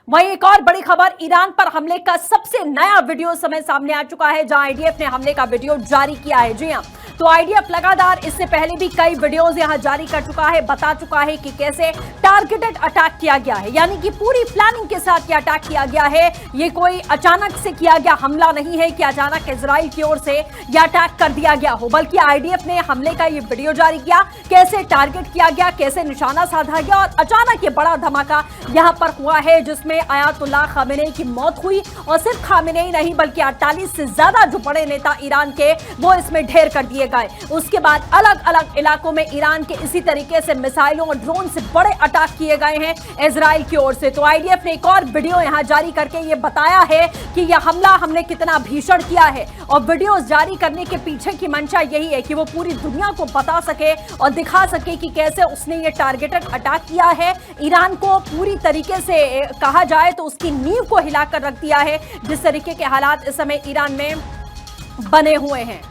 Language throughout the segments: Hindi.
वहीं एक और बड़ी खबर, ईरान पर हमले का सबसे नया वीडियो समय सामने आ चुका है, जहां आईडीएफ ने हमले का वीडियो जारी किया है। जी हां, तो आईडीएफ लगातार इससे पहले भी कई वीडियोस यहां जारी कर चुका है, बता चुका है कि कैसे टारगेटेड अटैक किया गया है, यानी कि पूरी प्लानिंग के साथ यह अटैक किया गया है। ये कोई अचानक से किया गया हमला नहीं है कि अचानक इजराइल की ओर से यह अटैक कर दिया गया हो, बल्कि आईडीएफ ने हमले का ये वीडियो जारी किया, कैसे टारगेट किया गया, कैसे निशाना साधा गया और अचानक ये बड़ा धमाका यहां पर हुआ है, जिसमें आयतुल्लाह खामेनेई की मौत हुई। और सिर्फ खामेनेई नहीं बल्कि 48 से ज्यादा जो बड़े नेता ईरान के वो इसमें ढेर कर दिए गए। उसके बाद अलग अलग इलाकों में ईरान के इसी तरीके से मिसाइलों और ड्रोन से बड़े अटैक किए गए हैं इजराइल की ओर से। तो आईडीएफ ने एक और वीडियो यहां जारी करके ये बताया है कि यह हमला हमने कितना भीषण किया है, और वीडियो जारी करने के पीछे की मंशा यही है कि वो पूरी दुनिया को बता सके और दिखा सके कि कैसे उसने ये टारगेटेड अटैक किया है। ईरान को पूरी तरीके से कहा जाए तो उसकी नींव को हिलाकर रख दिया है, जिस तरीके के हालात इस समय ईरान में बने हुए हैं।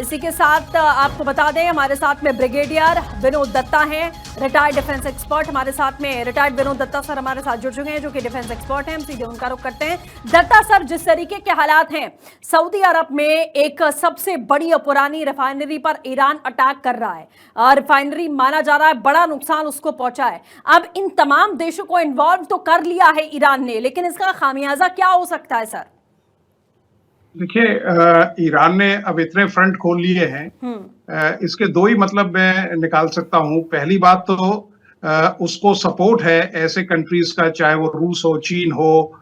इसी के साथ आपको बता दें, हमारे साथ में ब्रिगेडियर विनोद दत्ता हैं, रिटायर्ड डिफेंस एक्सपर्ट हमारे साथ में। रिटायर्ड विनोद दत्ता सर हमारे साथ जुड़ चुके हैं, जो कि डिफेंस एक्सपर्ट हैं। हम सीधे उनका रुख करते हैं। दत्ता सर, जिस तरीके के हालात हैं, सऊदी अरब में एक सबसे बड़ी और पुरानी रिफाइनरी पर ईरान अटैक कर रहा है, रिफाइनरी माना जा रहा है बड़ा नुकसान उसको पहुंचा है। अब इन तमाम देशों को इन्वॉल्व तो कर लिया है ईरान ने, लेकिन इसका खामियाजा क्या हो सकता है सर? देखिए, ईरान ने अब इतने फ्रंट खोल लिए हैं, इसके दो ही मतलब मैं निकाल सकता हूं। पहली बात तो उसको सपोर्ट है ऐसे कंट्रीज का, चाहे वो रूस हो, चीन हो,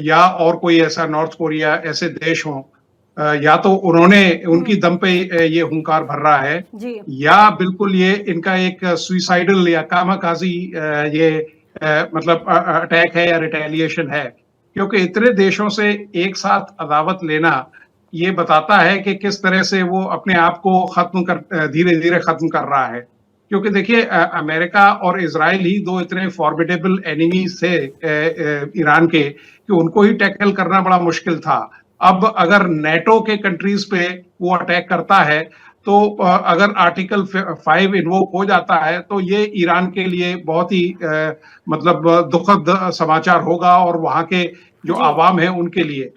या और कोई ऐसा नॉर्थ कोरिया, ऐसे देश हो, या तो उन्होंने उनकी दम पे ये हुंकार भर रहा है, या बिल्कुल ये इनका एक सुइसाइडल या कामाकाजी ये मतलब अटैक है या रिटेलिएशन है। क्योंकि इतने देशों से एक साथ अदावत लेना ये बताता है कि किस तरह से वो अपने आप को धीरे धीरे खत्म कर रहा है। क्योंकि देखिए, अमेरिका और इजराइल ही दो इतने फॉर्मिडेबल एनिमीज थे ईरान के, कि उनको ही टैकल करना बड़ा मुश्किल था। अब अगर नेटो के कंट्रीज पे वो अटैक करता है, तो अगर आर्टिकल 5 इन्वोक हो जाता है, तो ये ईरान के लिए बहुत ही मतलब दुखद समाचार होगा, और वहां के जो आवाम है उनके लिए।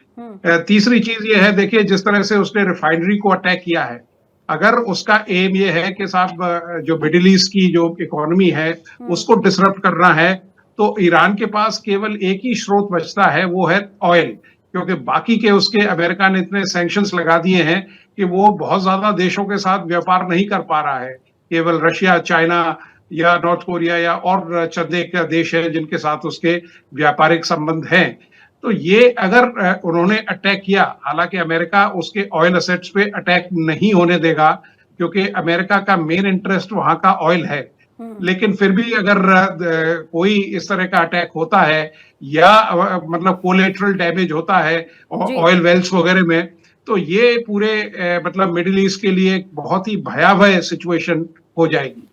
तीसरी चीज ये है, देखिए जिस तरह से उसने रिफाइनरी को अटैक किया है, अगर उसका एम ये है कि साहब जो मिडिल ईस्ट की जो इकोनॉमी है उसको डिसरप्ट करना है, तो ईरान के पास केवल एक ही स्रोत बचता है, वो है ऑयल। क्योंकि बाकी के उसके अमेरिका ने इतने सैंक्शंस लगा दिए हैं कि वो बहुत ज्यादा देशों के साथ व्यापार नहीं कर पा रहा है। केवल रशिया, चाइना या नॉर्थ कोरिया या और चंद एक देश है जिनके साथ उसके व्यापारिक संबंध हैं। तो ये अगर उन्होंने अटैक किया, हालांकि अमेरिका उसके ऑयल असेट्स पे अटैक नहीं होने देगा, क्योंकि अमेरिका का मेन इंटरेस्ट वहां का ऑयल है। लेकिन फिर भी अगर कोई इस तरह का अटैक होता है, या मतलब कोलेटरल डैमेज होता है ऑयल वेल्स वगैरह में, तो ये पूरे मतलब मिडिल ईस्ट के लिए एक बहुत ही भयावह सिचुएशन हो जाएगी।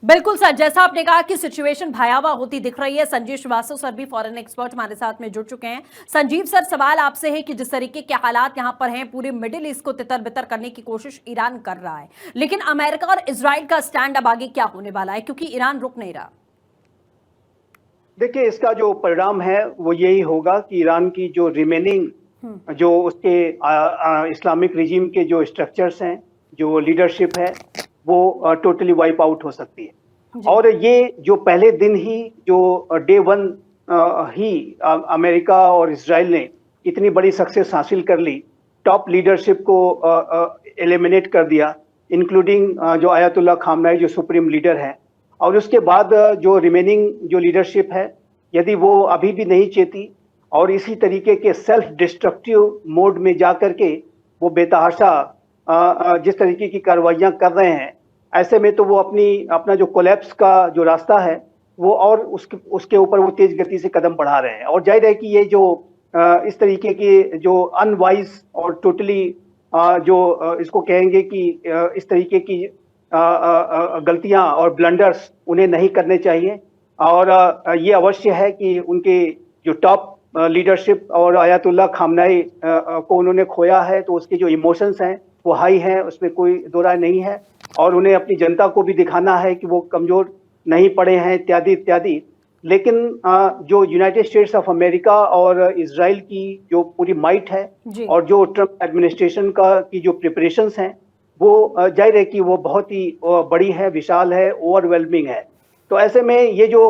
बिल्कुल सर, जैसा आपने कहा कि सिचुएशन भयावह होती दिख रही है। संजीव श्रीवास्तव सर भी फॉरेन एक्सपर्ट हमारे साथ में जुड़ चुके हैं। संजीव सर, सवाल आपसे है कि जिस तरीके के हालात यहां पर हैं, पूरे मिडिल ईस्ट को तितर बितर करने की कोशिश ईरान कर रहा है, लेकिन अमेरिका और इजराइल का स्टैंड अब आगे क्या होने वाला है, क्योंकि ईरान रुक नहीं रहा? देखिए, इसका जो परिणाम है वो यही होगा कि ईरान की जो रिमेनिंग जो उसके इस्लामिक रिजीम के जो स्ट्रक्चर्स हैं, जो लीडरशिप है, वो टोटली वाइप आउट हो सकती है। और ये जो पहले दिन ही जो डे 1 ही अमेरिका और इजराइल ने इतनी बड़ी सक्सेस हासिल कर ली, टॉप लीडरशिप को एलिमिनेट कर दिया, इंक्लूडिंग जो आयतुल्लाह खामनेई जो सुप्रीम लीडर है, और उसके बाद जो रिमेनिंग जो लीडरशिप है, यदि वो अभी भी नहीं चेती और इसी तरीके के सेल्फ डिस्ट्रक्टिव मोड में जा करके वो बेतहाशा जिस तरीके की कार्रवाइयाँ कर रहे हैं, ऐसे में तो वो अपना जो कोलैप्स का जो रास्ता है वो और उसके ऊपर वो तेज गति से कदम बढ़ा रहे हैं। और जाहिर है कि ये जो इस तरीके की जो अनवाइज और टोटली जो इसको कहेंगे कि इस तरीके की गलतियां और ब्लंडर्स उन्हें नहीं करने चाहिए। और ये अवश्य है कि उनके जो टॉप लीडरशिप और आयतुल्लाह खामनेई को उन्होंने खोया है, तो उसके जो इमोशंस हैं वो हाई हैं, उसमें कोई दो राय नहीं है। और उन्हें अपनी जनता को भी दिखाना है कि वो कमजोर नहीं पड़े हैं, इत्यादि इत्यादि। लेकिन जो यूनाइटेड स्टेट्स ऑफ अमेरिका और इजराइल की जो पूरी माइट है जी। और जो ट्रम्प एडमिनिस्ट्रेशन की जो प्रिपरेशंस हैं वो जाहिर है कि वो बहुत ही बड़ी है, विशाल है, ओवरवेलमिंग है। तो ऐसे में ये जो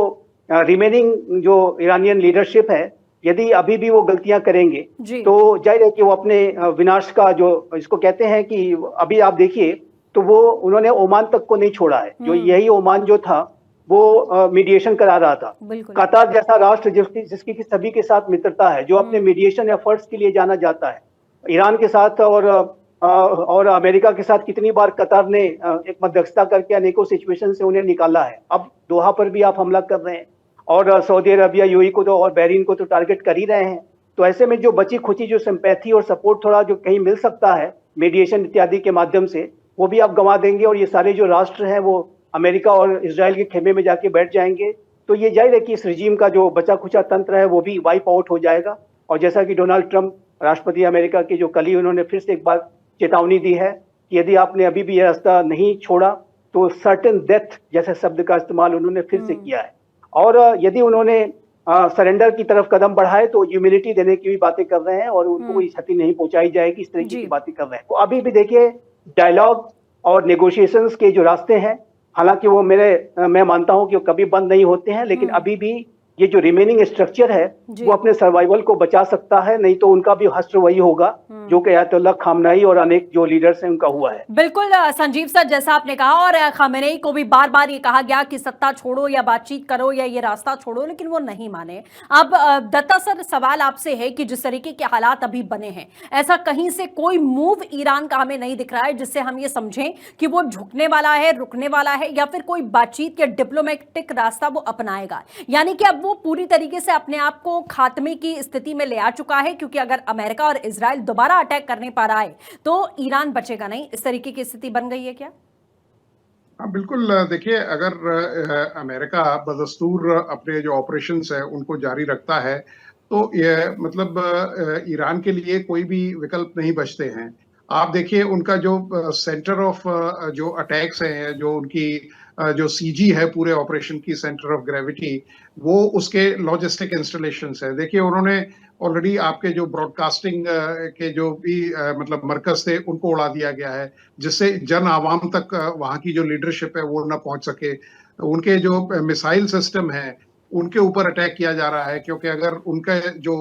रिमेनिंग जो ईरानियन लीडरशिप है, यदि अभी भी वो गलतियां करेंगे जी। तो जाहिर है कि वो अपने विनाश का जो इसको कहते हैं कि अभी आप देखिए तो वो उन्होंने ओमान तक को नहीं छोड़ा है। जो यही ओमान जो था वो मीडिएशन करा रहा था। बिल्कुल। कतार जैसा राष्ट्र जिसकी की सभी के साथ मित्रता है, जो अपने मीडिएशन एफर्ट्स के लिए जाना जाता है, ईरान के साथ और अमेरिका के साथ कितनी बार कतार ने एक मध्यस्थता करके अनेकों सिचुएशन से उन्हें निकाला है। अब दोहा पर भी आप हमला कर रहे हैं और सऊदी अरबिया, यूएई को तो और बहरीन को तो टारगेट कर ही रहे हैं। तो ऐसे में जो बची खुची जो सिंपैथी और सपोर्ट थोड़ा जो कहीं मिल सकता है मीडिएशन इत्यादि के माध्यम से, वो भी आप गंवा देंगे और ये सारे जो राष्ट्र हैं वो अमेरिका और इजराइल के खेमे में जाके बैठ जाएंगे। तो ये जाहिर है कि इस रिजीम का जो बचा खुचा तंत्र है वो भी वाइप आउट हो जाएगा। और जैसा कि डोनाल्ड ट्रंप राष्ट्रपति अमेरिका के जो कल ही उन्होंने फिर से एक बार चेतावनी दी है कि यदि आपने अभी भी यह रास्ता नहीं छोड़ा तो सर्टेन डेथ जैसे शब्द का इस्तेमाल उन्होंने फिर से किया है। और यदि उन्होंने सरेंडर की तरफ कदम बढ़ाए तो ह्यूमिलिटी देने की भी बातें कर रहे हैं और उनको कोई क्षति नहीं पहुंचाई जाएगी, इस तरीके की बातें कर रहे हैं। तो अभी भी देखिए डायलॉग और नेगोशिएशंस के जो रास्ते हैं, हालांकि वो मैं मानता हूं कि वो कभी बंद नहीं होते हैं, लेकिन अभी भी ये जो रिमेनिंग स्ट्रक्चर है वो अपने सर्वाइवल को बचा सकता है, नहीं तो उनका भी हश्र वही होगा जो कि अयतुल्लाह खामनेई और अनेक जो लीडर्स हैं उनका हुआ है। बिल्कुल संजीव सर, जैसा आपने कहा, और खामेनेई को भी बार बार ये कहा गया कि सत्ता छोड़ो या बातचीत करो या ये रास्ता छोड़ो, लेकिन वो नहीं माने। अब दत्ता सर, सवाल आपसे है कि जिस तरीके के हालात अभी बने हैं, ऐसा कहीं से कोई मूव ईरान का हमें नहीं दिख रहा है जिससे हम ये समझें कि वो झुकने वाला है, रुकने वाला है, या फिर कोई बातचीत या डिप्लोमेटिक रास्ता वो अपनाएगा। यानी कि अब वो पूरी तरीके से अपने आप को खात्मे की स्थिति में ले आ चुका है, क्योंकि अगर अमेरिका और इजराइल दोबारा अटैक करने पा रहा है तो ईरान बचेगा नहीं। इस तरीके की स्थिति बन गई है क्या? हाँ, बिल्कुल। देखिए, अगर अमेरिका बदस्तूर अपने जो ऑपरेशंस है उनको जारी रखता है तो ये मतलब ईरान के लिए कोई भी विकल्प नहीं बचते हैं। आप देखिए उनका जो सेंटर ऑफ जो अटैक्स हैं, जो उनकी जो सीजी है पूरे ऑपरेशन की सेंटर ऑफ ग्रेविटी, वो उसके लॉजिस्टिक इंस्टॉलेशंस है। देखिए उन्होंने ऑलरेडी आपके जो ब्रॉडकास्टिंग के जो भी मतलब मरकज थे उनको उड़ा दिया गया है, जिससे जन आवाम तक वहाँ की जो लीडरशिप है वो न पहुंच सके। उनके जो मिसाइल सिस्टम है उनके ऊपर अटैक किया जा रहा है, क्योंकि अगर उनके जो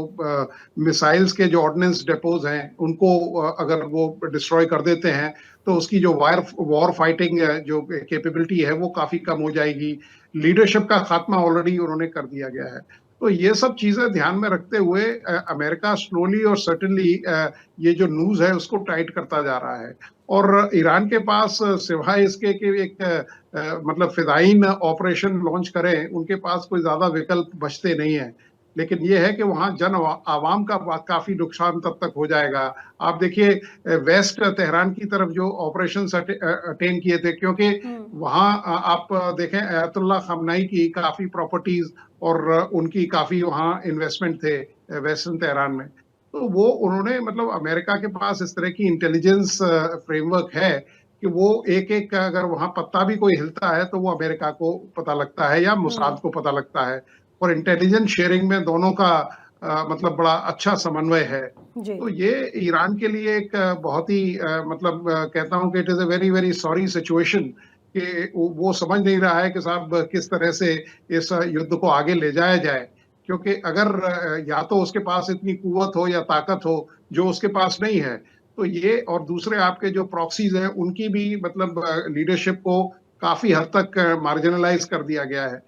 मिसाइल्स के जो ऑर्डिनेंस डिपोज हैं उनको अगर वो डिस्ट्रॉय कर देते हैं तो उसकी जो वॉर फाइटिंग जो कैपेबिलिटी है वो काफी कम हो जाएगी। लीडरशिप का खात्मा ऑलरेडी उन्होंने कर दिया गया है। तो ये सब चीजें ध्यान में रखते हुए अमेरिका स्लोली और सर्टेनली ये जो न्यूज है उसको टाइट करता जा रहा है। और ईरान के पास सिवाय इसके कि एक मतलब फिदायीन ऑपरेशन लॉन्च करें, उनके पास कोई ज्यादा विकल्प बचते नहीं है। लेकिन ये है कि वहां आवाम का काफी नुकसान तब तक हो जाएगा। आप देखिए वेस्ट तेहरान की तरफ जो ऑपरेशन अटेन किए थे, क्योंकि वहां आप देखें अयतुल्लाह खामनेई की काफी प्रॉपर्टीज और उनकी काफी वहां इन्वेस्टमेंट थे वेस्टर्न तेहरान में। तो वो उन्होंने मतलब अमेरिका के पास इस तरह की इंटेलिजेंस फ्रेमवर्क है कि वो एक एक अगर वहां पत्ता भी कोई हिलता है तो वो अमेरिका को पता लगता है या मोसाद को पता लगता है। और इंटेलिजेंस शेयरिंग में दोनों का मतलब बड़ा अच्छा समन्वय है। तो ये ईरान के लिए एक बहुत ही मतलब कहता हूं कि it is a very very sorry situation कि वो समझ नहीं रहा है कि साहब किस तरह से इस युद्ध को आगे ले जाया जाए। क्योंकि अगर या तो उसके पास इतनी कुव्वत हो या ताकत हो जो उसके पास नहीं है, तो ये और दूसरे आपके जो प्रॉक्सीज हैं उनकी भी मतलब लीडरशिप को काफी हद तक मार्जिनलाइज कर दिया गया है।